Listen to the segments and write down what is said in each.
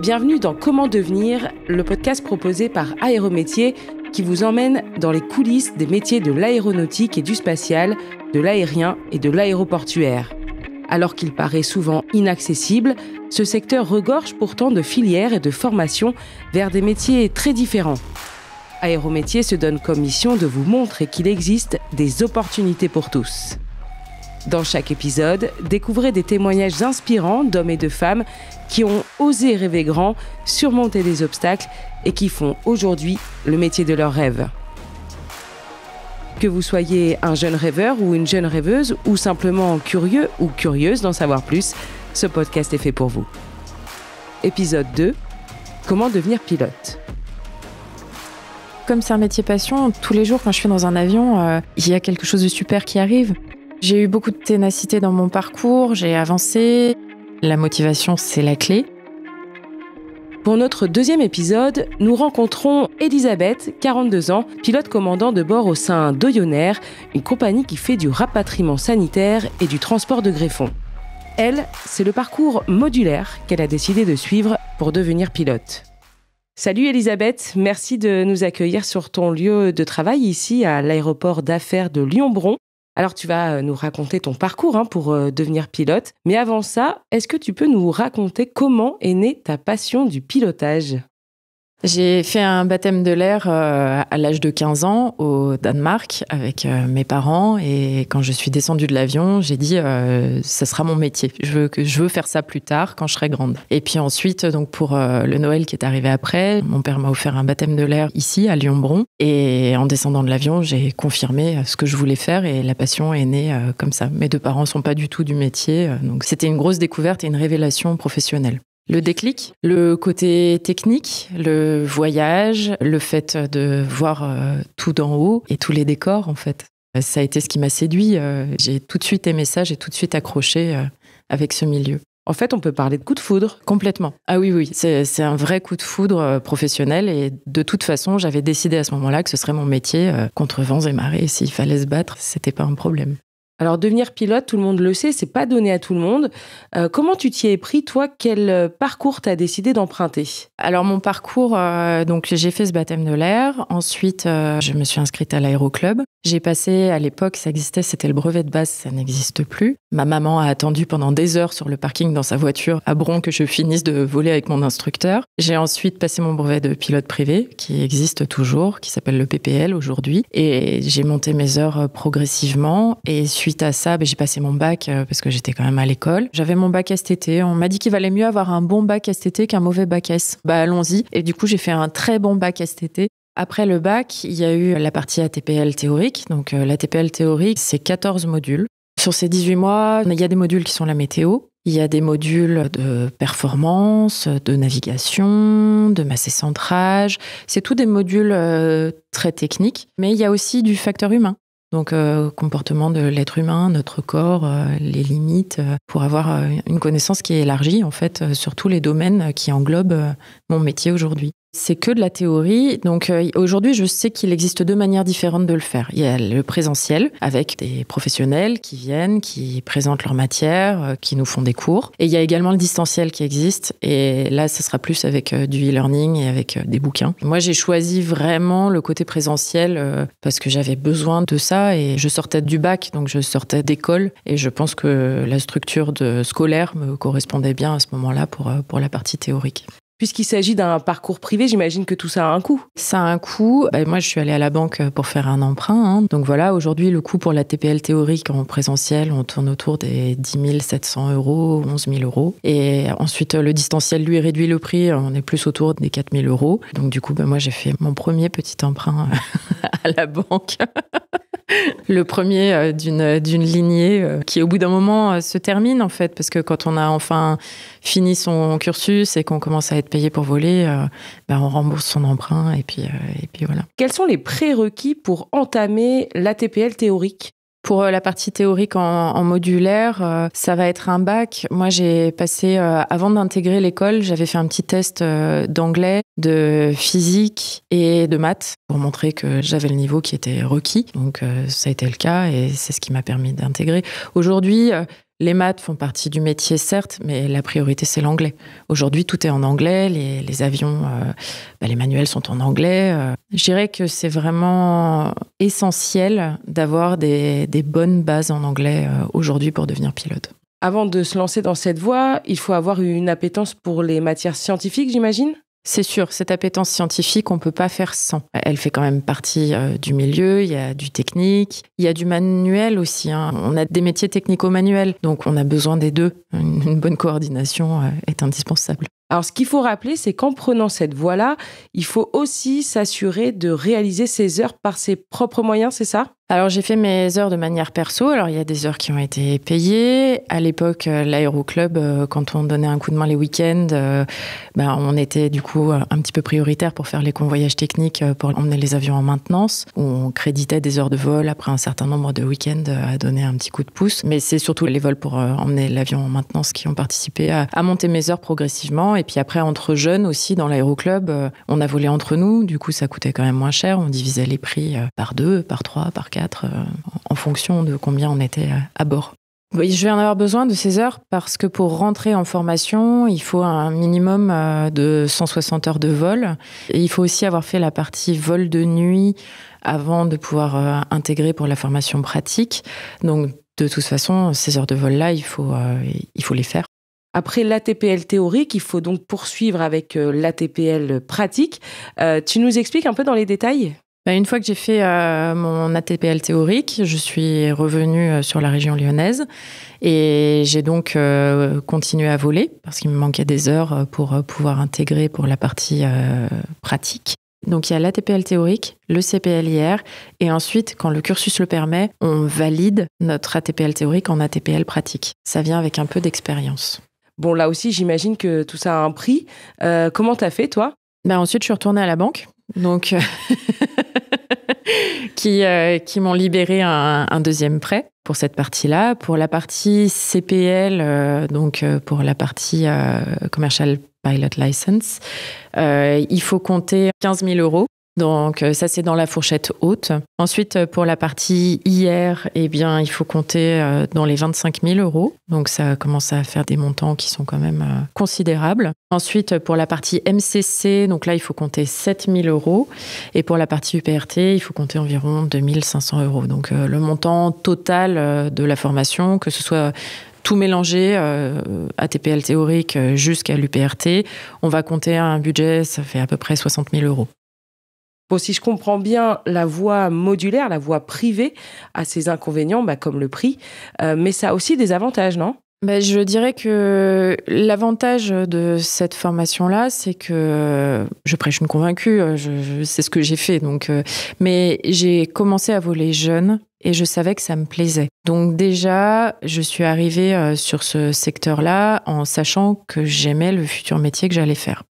Bienvenue dans Comment devenir, le podcast proposé par Aérométiers qui vous emmène dans les coulisses des métiers de l'aéronautique et du spatial, de l'aérien et de l'aéroportuaire. Alors qu'il paraît souvent inaccessible, ce secteur regorge pourtant de filières et de formations vers des métiers très différents. Aérométiers se donne comme mission de vous montrer qu'il existe des opportunités pour tous. Dans chaque épisode, découvrez des témoignages inspirants d'hommes et de femmes qui ont osé rêver grand, surmonter des obstacles et qui font aujourd'hui le métier de leurs rêves. Que vous soyez un jeune rêveur ou une jeune rêveuse ou simplement curieux ou curieuse d'en savoir plus, ce podcast est fait pour vous. Épisode 2, comment devenir pilote ? Comme c'est un métier passion, tous les jours quand je suis dans un avion, il y a quelque chose de super qui arrive. J'ai eu beaucoup de ténacité dans mon parcours, j'ai avancé. La motivation, c'est la clé. Pour notre deuxième épisode, nous rencontrons Elisabeth, 42 ans, pilote commandant de bord au sein d'Oyonair, une compagnie qui fait du rapatriement sanitaire et du transport de greffons. Elle, c'est le parcours modulaire qu'elle a décidé de suivre pour devenir pilote. Salut Elisabeth, merci de nous accueillir sur ton lieu de travail ici à l'aéroport d'affaires de Lyon-Bron. Alors tu vas nous raconter ton parcours pour devenir pilote. Mais avant ça, est-ce que tu peux nous raconter comment est née ta passion du pilotage ? J'ai fait un baptême de l'air à l'âge de 15 ans au Danemark avec mes parents. Et quand je suis descendue de l'avion, j'ai dit ça sera mon métier. Je veux faire ça plus tard quand je serai grande. Et puis ensuite, donc pour le Noël qui est arrivé après, mon père m'a offert un baptême de l'air ici à Lyon-Bron. Et en descendant de l'avion, j'ai confirmé ce que je voulais faire et la passion est née comme ça. Mes deux parents sont pas du tout du métier. Donc c'était une grosse découverte et une révélation professionnelle. Le déclic, le côté technique, le voyage, le fait de voir tout d'en haut et tous les décors en fait. Ça a été ce qui m'a séduit. J'ai tout de suite aimé ça, j'ai tout de suite accroché avec ce milieu. En fait, on peut parler de coup de foudre. Complètement. Ah oui, c'est un vrai coup de foudre professionnel et de toute façon, j'avais décidé à ce moment-là que ce serait mon métier contre vents et marées. S'il fallait se battre, c'était pas un problème. Alors, devenir pilote, tout le monde le sait, c'est pas donné à tout le monde. Comment tu t'y es pris, toi ? Quel parcours t'as décidé d'emprunter ? Alors, mon parcours, donc j'ai fait ce baptême de l'air. Ensuite, je me suis inscrite à l'aéroclub. J'ai passé, à l'époque, ça existait, c'était le brevet de base, ça n'existe plus. Ma maman a attendu pendant des heures sur le parking dans sa voiture à Bron que je finisse de voler avec mon instructeur. J'ai ensuite passé mon brevet de pilote privé, qui existe toujours, qui s'appelle le PPL aujourd'hui. Et j'ai monté mes heures progressivement. Et suite à ça, j'ai passé mon bac parce que j'étais quand même à l'école. J'avais mon bac STT. On m'a dit qu'il valait mieux avoir un bon bac STT qu'un mauvais bac S. Allons-y. Et du coup, j'ai fait un très bon bac STT. Après le bac, il y a eu la partie ATPL théorique. Donc l'ATPL théorique, c'est 14 modules. Sur ces 18 mois, il y a des modules qui sont la météo. Il y a des modules de performance, de navigation, de masse et centrage. C'est tous des modules très techniques. Mais il y a aussi du facteur humain. Donc, comportement de l'être humain, notre corps, les limites, pour avoir une connaissance qui est élargie, en fait, sur tous les domaines qui englobent mon métier aujourd'hui. C'est que de la théorie. Donc, aujourd'hui, je sais qu'il existe deux manières différentes de le faire. Il y a le présentiel, avec des professionnels qui viennent, qui présentent leur matière, qui nous font des cours. Et il y a également le distanciel qui existe. Et là, ce sera plus avec du e-learning et avec des bouquins. Moi, j'ai choisi vraiment le côté présentiel parce que j'avais besoin de ça. Et je sortais du bac, donc je sortais d'école. Et je pense que la structure scolaire me correspondait bien à ce moment-là pour la partie théorique. Puisqu'il s'agit d'un parcours privé, j'imagine que tout ça a un coût. Ça a un coût. Moi, je suis allée à la banque pour faire un emprunt. Donc voilà, aujourd'hui, le coût pour la TPL théorique en présentiel, on tourne autour des 10 700 €, 11 000 €. Et ensuite, le distanciel, lui, réduit le prix. On est plus autour des 4 000 €. Donc du coup, moi, j'ai fait mon premier petit emprunt à la banque. Le premier d'une lignée qui, au bout d'un moment, se termine, en fait. Parce que quand on a enfin fini son cursus et qu'on commence à être payé pour voler, on rembourse son emprunt et puis voilà. Quels sont les prérequis pour entamer l'ATPL théorique ? Pour la partie théorique en modulaire, ça va être un bac. Moi, j'ai passé, avant d'intégrer l'école, j'avais fait un petit test d'anglais, de physique et de maths pour montrer que j'avais le niveau qui était requis. Donc, ça a été le cas et c'est ce qui m'a permis d'intégrer. Aujourd'hui, Les maths font partie du métier, certes, mais la priorité, c'est l'anglais. Aujourd'hui, tout est en anglais. Les avions, les manuels sont en anglais. Je dirais que c'est vraiment essentiel d'avoir des bonnes bases en anglais aujourd'hui pour devenir pilote. Avant de se lancer dans cette voie, il faut avoir une appétence pour les matières scientifiques, j'imagine ? C'est sûr, cette appétence scientifique, on ne peut pas faire sans. Elle fait quand même partie du milieu, il y a du technique, il y a du manuel aussi. On a des métiers technico-manuels, donc on a besoin des deux. Une bonne coordination est indispensable. Alors, ce qu'il faut rappeler, c'est qu'en prenant cette voie-là, il faut aussi s'assurer de réaliser ses heures par ses propres moyens, c'est ça ? Alors, j'ai fait mes heures de manière perso. Alors, il y a des heures qui ont été payées. À l'époque, l'aéroclub, quand on donnait un coup de main les week-ends, on était du coup un petit peu prioritaire pour faire les convoyages techniques pour emmener les avions en maintenance. On créditait des heures de vol après un certain nombre de week-ends à donner un petit coup de pouce. Mais c'est surtout les vols pour emmener l'avion en maintenance qui ont participé à monter mes heures progressivement. Et puis après, entre jeunes aussi, dans l'aéroclub, on a volé entre nous. Du coup, ça coûtait quand même moins cher. On divisait les prix par 2, par 3, par 4, en fonction de combien on était à bord. Je vais en avoir besoin de ces heures parce que pour rentrer en formation, il faut un minimum de 160 heures de vol. Et il faut aussi avoir fait la partie vol de nuit avant de pouvoir intégrer pour la formation pratique. Donc, de toute façon, ces heures de vol-là, il faut les faire. Après l'ATPL théorique, il faut donc poursuivre avec l'ATPL pratique. Tu nous expliques un peu dans les détails ? Une fois que j'ai fait mon ATPL théorique, je suis revenue sur la région lyonnaise et j'ai donc continué à voler parce qu'il me manquait des heures pour pouvoir intégrer pour la partie pratique. Donc il y a l'ATPL théorique, le CPLIR et ensuite, quand le cursus le permet, on valide notre ATPL théorique en ATPL pratique. Ça vient avec un peu d'expérience. Bon, là aussi, j'imagine que tout ça a un prix. Comment t'as fait, toi ? Ensuite, je suis retournée à la banque, donc qui m'ont libéré un deuxième prêt pour cette partie-là. Pour la partie CPL, pour la partie Commercial Pilot License, il faut compter 15 000 €. Donc ça, c'est dans la fourchette haute. Ensuite, pour la partie IR, il faut compter dans les 25 000 €. Donc ça commence à faire des montants qui sont quand même considérables. Ensuite, pour la partie MCC, donc là, il faut compter 7 000 €. Et pour la partie UPRT, il faut compter environ 2 500 €. Donc le montant total de la formation, que ce soit tout mélangé, ATPL théorique jusqu'à l'UPRT, on va compter un budget, ça fait à peu près 60 000 €. Bon, si je comprends bien, la voie modulaire, la voie privée, a ses inconvénients, comme le prix, mais ça a aussi des avantages, non ? Je dirais que l'avantage de cette formation-là, c'est que je prêche une convaincue, c'est ce que j'ai fait. Mais j'ai commencé à voler jeune et je savais que ça me plaisait. Donc déjà, je suis arrivée sur ce secteur-là en sachant que j'aimais le futur métier que j'allais faire.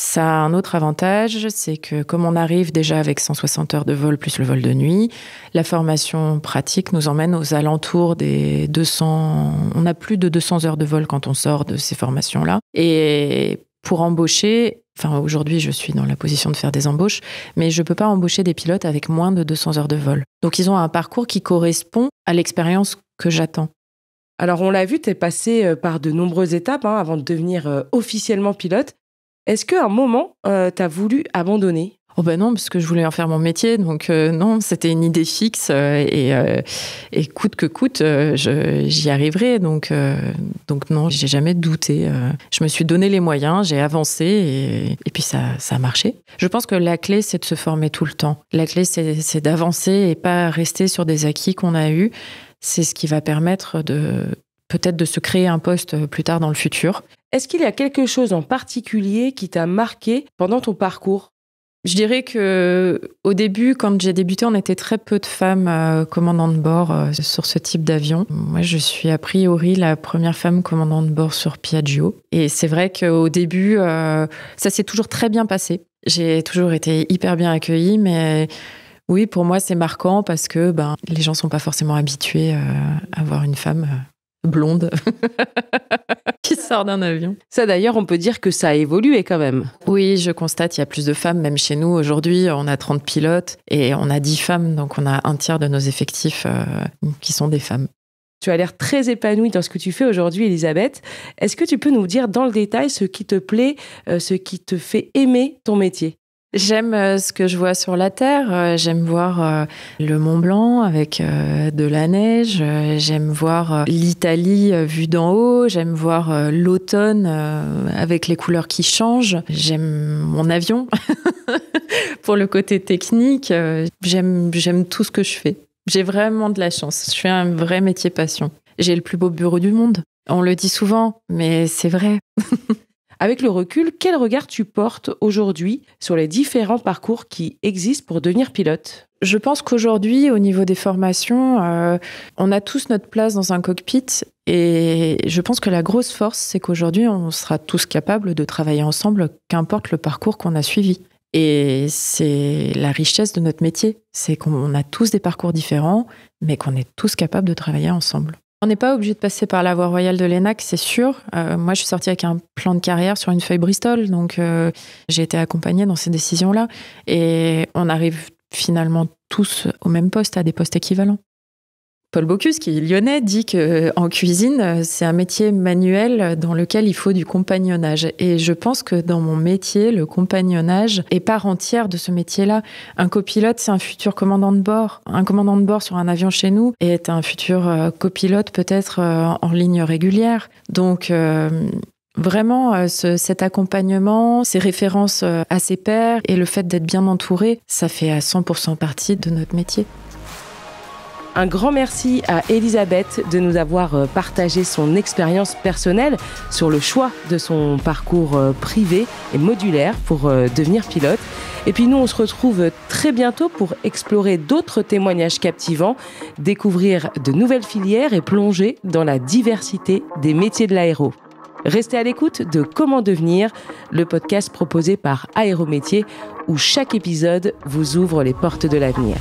Ça a un autre avantage, c'est que comme on arrive déjà avec 160 heures de vol plus le vol de nuit, la formation pratique nous emmène aux alentours des 200... On a plus de 200 heures de vol quand on sort de ces formations-là. Et pour embaucher, aujourd'hui je suis dans la position de faire des embauches, mais je ne peux pas embaucher des pilotes avec moins de 200 heures de vol. Donc ils ont un parcours qui correspond à l'expérience que j'attends. Alors on l'a vu, tu es passé par de nombreuses étapes avant de devenir officiellement pilote. Est-ce qu'à un moment, tu as voulu abandonner ? Non, parce que je voulais en faire mon métier. Donc non, c'était une idée fixe et coûte que coûte, j'y arriverai. Donc non, j'ai jamais douté. Je me suis donné les moyens, j'ai avancé et puis ça a marché. Je pense que la clé, c'est de se former tout le temps. La clé, c'est d'avancer et pas rester sur des acquis qu'on a eus. C'est ce qui va permettre peut-être de se créer un poste plus tard dans le futur. Est-ce qu'il y a quelque chose en particulier qui t'a marqué pendant ton parcours ? Je dirais qu'au début, quand j'ai débuté, on était très peu de femmes commandantes de bord sur ce type d'avion. Moi, je suis a priori la première femme commandante de bord sur Piaggio. Et c'est vrai qu'au début, ça s'est toujours très bien passé. J'ai toujours été hyper bien accueillie, mais oui, pour moi, c'est marquant parce que les gens ne sont pas forcément habitués à voir une femme blonde qui sort d'un avion. Ça d'ailleurs, on peut dire que ça a évolué quand même. Oui, je constate, il y a plus de femmes, même chez nous. Aujourd'hui, on a 30 pilotes et on a 10 femmes, donc on a un tiers de nos effectifs qui sont des femmes. Tu as l'air très épanouie dans ce que tu fais aujourd'hui, Elisabeth. Est-ce que tu peux nous dire dans le détail ce qui te plaît, ce qui te fait aimer ton métier ? J'aime ce que je vois sur la Terre. J'aime voir le Mont Blanc avec de la neige. J'aime voir l'Italie vue d'en haut. J'aime voir l'automne avec les couleurs qui changent. J'aime mon avion pour le côté technique. J'aime tout ce que je fais. J'ai vraiment de la chance. Je fais un vrai métier passion. J'ai le plus beau bureau du monde. On le dit souvent, mais c'est vrai. Avec le recul, quel regard tu portes aujourd'hui sur les différents parcours qui existent pour devenir pilote ? Je pense qu'aujourd'hui, au niveau des formations, on a tous notre place dans un cockpit et je pense que la grosse force, c'est qu'aujourd'hui, on sera tous capables de travailler ensemble, qu'importe le parcours qu'on a suivi. Et c'est la richesse de notre métier, c'est qu'on a tous des parcours différents, mais qu'on est tous capables de travailler ensemble. On n'est pas obligé de passer par la voie royale de l'ENAC, c'est sûr. Moi, je suis sortie avec un plan de carrière sur une feuille Bristol, donc j'ai été accompagnée dans ces décisions-là. Et on arrive finalement tous au même poste, à des postes équivalents. Paul Bocuse, qui est lyonnais, dit qu'en cuisine, c'est un métier manuel dans lequel il faut du compagnonnage. Et je pense que dans mon métier, le compagnonnage est part entière de ce métier-là. Un copilote, c'est un futur commandant de bord. Un commandant de bord sur un avion chez nous est un futur copilote peut-être en ligne régulière. Donc vraiment, cet accompagnement, ces références à ses pairs et le fait d'être bien entouré, ça fait à 100% partie de notre métier. Un grand merci à Elisabeth de nous avoir partagé son expérience personnelle sur le choix de son parcours privé et modulaire pour devenir pilote. Et puis nous, on se retrouve très bientôt pour explorer d'autres témoignages captivants, découvrir de nouvelles filières et plonger dans la diversité des métiers de l'aéro. Restez à l'écoute de Comment devenir, le podcast proposé par Aérométiers où chaque épisode vous ouvre les portes de l'avenir.